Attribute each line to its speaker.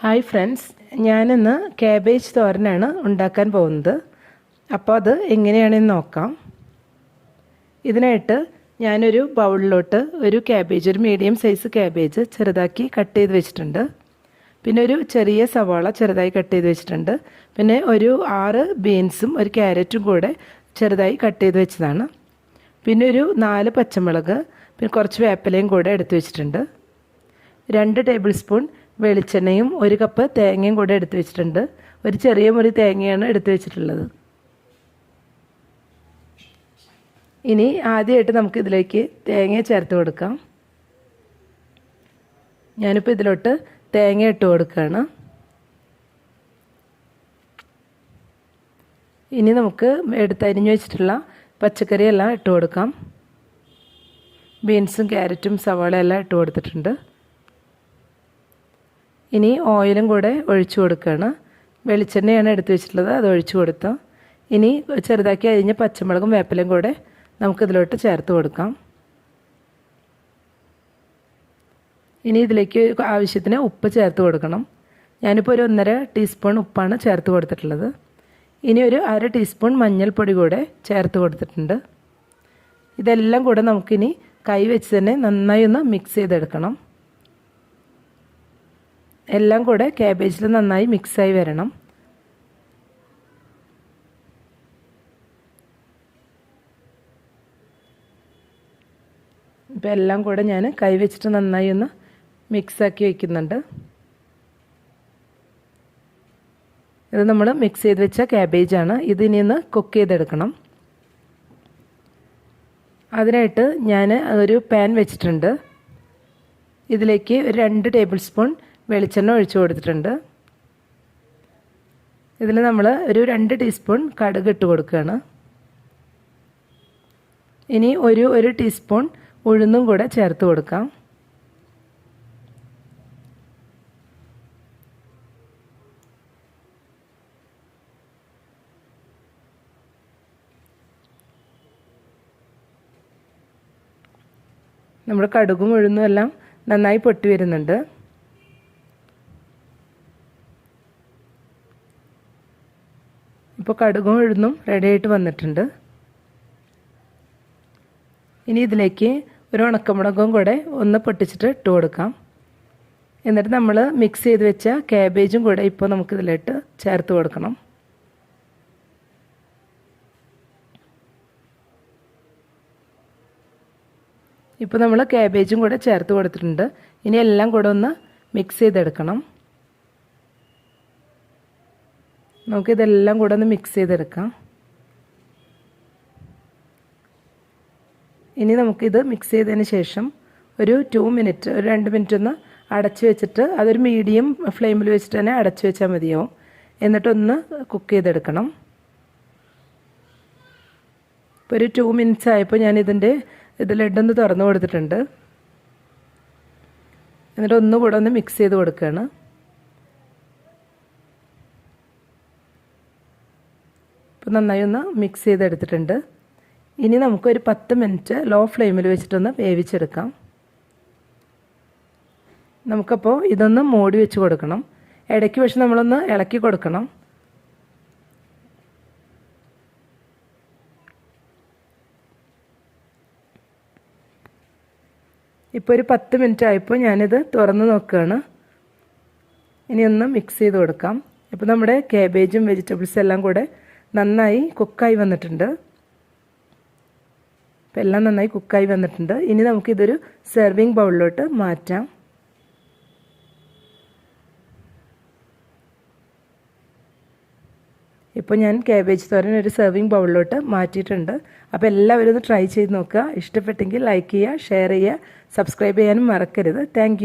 Speaker 1: Hi friends, ഞാനിന്ന് cabbage തോരനാണ് ഉണ്ടാക്കാൻ പോകുന്നത്. അപ്പോൾ അത് എങ്ങനെയാണെന്ന് നോക്കാം. ഇതിനായിട്ട് ഞാനൊരു ബൗളിലോട്ട് ഒരു മീഡിയം സൈസ് കാബേജ് ചെറുതാക്കി കട്ട് ചെയ്ത് വെച്ചിട്ടുണ്ട്. പിന്നെ ഒരു ചെറിയ സവാള ചെറുതായി കട്ട് ചെയ്ത് വെച്ചിട്ടുണ്ട്. പിന്നെ ഒരു 6 ബീൻസും ഒരു ക്യാരറ്റും കൂടെ ചെറുതായി കട്ട് ചെയ്ത് വെച്ചതാണ്. പിന്നെ ഒരു 4 പച്ചമുളക്, പിന്നെ കുറച്ച് വേപ്പിലയും കൂടെ എടുത്ത് വെച്ചിട്ടുണ്ട്. 2 ടേബിൾ സ്പൂൺ വെളിച്ചെണ്ണയും 1 കപ്പ് തേങ്ങയും കൂടെ എടുത്ത് വെച്ചിട്ടുണ്ട്. ഒരു ചെറിയ മുറി തേങ്ങയാണ് എടുത്ത് വെച്ചിട്ടുള്ളത്. ഇനി ആദ്യമായിട്ട് നമുക്ക് ഇതിലേക്ക് തേങ്ങ ചേർത്ത് കൊടുക്കാം. ഞാനിപ്പോൾ ഇതിലോട്ട് തേങ്ങ ഇട്ട് കൊടുക്കുകയാണ്. ഇനി നമുക്ക് അരിഞ്ഞു വെച്ചിട്ടുള്ള പച്ചക്കറിയെല്ലാം ഇട്ട് കൊടുക്കാം. ബീൻസും ക്യാരറ്റും സവാളയെല്ലാം ഇട്ട് കൊടുത്തിട്ടുണ്ട്. ഇനി ഓയിലും കൂടെ ഒഴിച്ചു കൊടുക്കുകയാണ്. വെളിച്ചെണ്ണയാണ് എടുത്ത് വെച്ചിട്ടുള്ളത്, അത് ഒഴിച്ചു കൊടുത്തു. ഇനി ചെറുതാക്കി അരിഞ്ഞ പച്ചമുളകും വേപ്പിലയും കൂടെ നമുക്കിതിലോട്ട് ചേർത്ത് കൊടുക്കാം. ഇനി ഇതിലേക്ക് ആവശ്യത്തിന് ഉപ്പ് ചേർത്ത് കൊടുക്കണം. ഞാനിപ്പോൾ ഒരു 1.5 ടീസ്പൂൺ ഉപ്പാണ് ചേർത്ത് കൊടുത്തിട്ടുള്ളത്. ഇനി ഒരു 1/2 ടീസ്പൂൺ മഞ്ഞൾപ്പൊടി കൂടെ ചേർത്ത് കൊടുത്തിട്ടുണ്ട്. ഇതെല്ലാം കൂടെ നമുക്കിനി കൈ വെച്ച് തന്നെ നന്നായി ഒന്ന് മിക്സ് ചെയ്തെടുക്കണം. എല്ലാം കൂടെ കാബേജിൽ നന്നായി മിക്സായി വരണം. ഇപ്പോൾ എല്ലാം കൂടെ ഞാൻ കൈ വെച്ചിട്ട് നന്നായി ഒന്ന് മിക്സാക്കി വയ്ക്കുന്നുണ്ട്. ഇത് നമ്മൾ മിക്സ് ചെയ്ത് വെച്ച കാബേജാണ്. ഇതിനി ഒന്ന് കുക്ക് ചെയ്തെടുക്കണം. അതിനായിട്ട് ഞാൻ ഒരു പാൻ വെച്ചിട്ടുണ്ട്. ഇതിലേക്ക് ഒരു 2 ടേബിൾ സ്പൂൺ വെളിച്ചെണ്ണ ഒഴിച്ചു കൊടുത്തിട്ടുണ്ട്. ഇതിൽ നമ്മൾ ഒരു 2 ടീസ്പൂൺ കടുക് ഇട്ട് കൊടുക്കുകയാണ്. ഇനി ഒരു ടീസ്പൂൺ ഉഴുന്നും കൂടെ ചേർത്ത് കൊടുക്കാം. നമ്മുടെ കടുകും ഉഴുന്നും എല്ലാം നന്നായി പൊട്ടി വരുന്നുണ്ട്. ഇപ്പോൾ കടുകും ഉഴുന്നും റെഡിയായിട്ട് വന്നിട്ടുണ്ട്. ഇനി ഇതിലേക്ക് ഒരു ഉണക്കമുളകും കൂടെ ഒന്ന് പൊട്ടിച്ചിട്ട് ഇട്ട് കൊടുക്കാം. എന്നിട്ട് നമ്മൾ മിക്സ് ചെയ്ത് വെച്ച കാബേജും കൂടെ ഇപ്പോൾ നമുക്കിതിലിട്ട് ചേർത്ത് കൊടുക്കണം. ഇപ്പോൾ നമ്മൾ കാബേജും കൂടെ ചേർത്ത് കൊടുത്തിട്ടുണ്ട്. ഇനി എല്ലാം കൂടെ ഒന്ന് മിക്സ് ചെയ്തെടുക്കണം. നമുക്കിതെല്ലാം കൂടെ ഒന്ന് മിക്സ് ചെയ്തെടുക്കാം. ഇനി നമുക്കിത് മിക്സ് ചെയ്തതിന് ശേഷം ഒരു 2 മിനിറ്റ്, ഒരു 2 മിനിറ്റ് ഒന്ന് അടച്ചു വെച്ചിട്ട് അതൊരു മീഡിയം ഫ്ലെയിമിൽ വെച്ചിട്ട് തന്നെ അടച്ചു വെച്ചാൽ മതിയാവും. എന്നിട്ടൊന്ന് കുക്ക് ചെയ്തെടുക്കണം. ഇപ്പോൾ ഒരു 2 മിനിറ്റ്സ് ആയപ്പോൾ ഞാൻ ലെഡൊന്ന് തുറന്നു കൊടുത്തിട്ടുണ്ട്. എന്നിട്ട് ഒന്നുകൂടെ ഒന്ന് മിക്സ് ചെയ്ത് കൊടുക്കുകയാണ്. ഇപ്പോൾ നന്നായി ഒന്ന് മിക്സ് ചെയ്തെടുത്തിട്ടുണ്ട്. ഇനി നമുക്കൊരു 10 മിനിറ്റ് ലോ ഫ്ലെയിമിൽ വെച്ചിട്ടൊന്ന് വേവിച്ചെടുക്കാം. നമുക്കപ്പോൾ ഇതൊന്ന് മൂടി വെച്ച് കൊടുക്കണം. ഇടയ്ക്ക് പക്ഷെ നമ്മളൊന്ന് ഇളക്കി കൊടുക്കണം. ഇപ്പോൾ ഒരു 10 മിനിറ്റ് ആയപ്പോൾ ഞാനിത് തുറന്ന് നോക്കുകയാണ്. ഇനി ഒന്ന് മിക്സ് ചെയ്ത് കൊടുക്കാം. ഇപ്പോൾ നമ്മുടെ കാബേജും വെജിറ്റബിൾസും എല്ലാം കൂടെ നന്നായി കുക്കായി വന്നിട്ടുണ്ട്. അപ്പോൾ എല്ലാം നന്നായി കുക്കായി വന്നിട്ടുണ്ട്. ഇനി നമുക്കിതൊരു സെർവിങ് ബൗളിലോട്ട് മാറ്റാം. ഇപ്പോൾ ഞാൻ കാബേജ് തോരൻ ഒരു സെർവിങ് ബൗളിലോട്ട് മാറ്റിയിട്ടുണ്ട്. അപ്പോൾ എല്ലാവരും ഒന്ന് ട്രൈ ചെയ്ത് നോക്കുക. ഇഷ്ടപ്പെട്ടെങ്കിൽ ലൈക്ക് ചെയ്യുക, ഷെയർ ചെയ്യുക, സബ്സ്ക്രൈബ് ചെയ്യാനും മറക്കരുത്. താങ്ക്